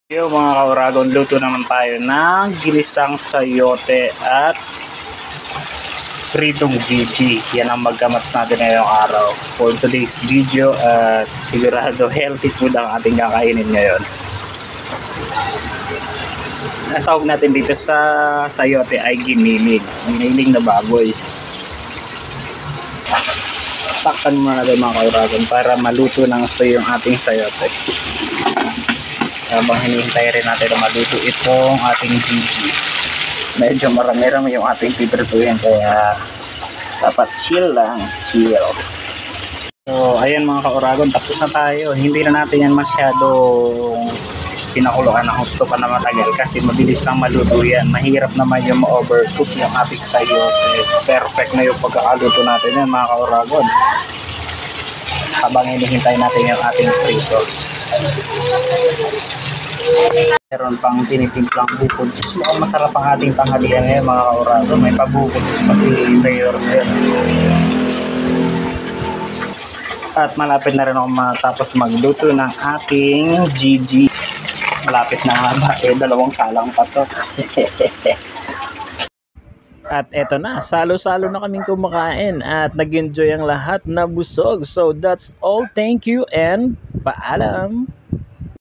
Yo mga kauragon, luto naman tayo ng ginisang sayote at pritong Gigi. Yan ang magkamats natin ngayong araw for today's video at sigurado healthy food ang ating kakainin ngayon. Nasahog natin dito sa sayote ay giniling, giniling na baboy. Takpan muna natin mga kauragon para maluto ng gusto yung ating sayote. Habang hinihintay rin natin na maluto itong ating Gigi. Medyo marami-rami yung ating piprituhin kaya dapat chill lang, chill. So ayan mga kauragon, tapos na tayo. Hindi na natin yan masyadong pinakuluan ng gusto pa na matagal kasi mabilis lang maluto yan. Mahirap naman yung ma-overcook yung ating sayote. Perfect na yung pagkakaluto natin yan mga kauragon. Habang hinihintay natin yung ating prito. Meron pang tinitimplang bukods. Mukhang masarap ang ating tanghalian ngayon mga kaurago. May pabukods pa si Mayor dyan. At malapit na rin ako matapos magluto ng ating Gigi. Malapit na nga, dalawang salang pa to. At eto na, salo-salo na kaming kumakain at nag-enjoy ang lahat na busog. So that's all. Thank you and paalam!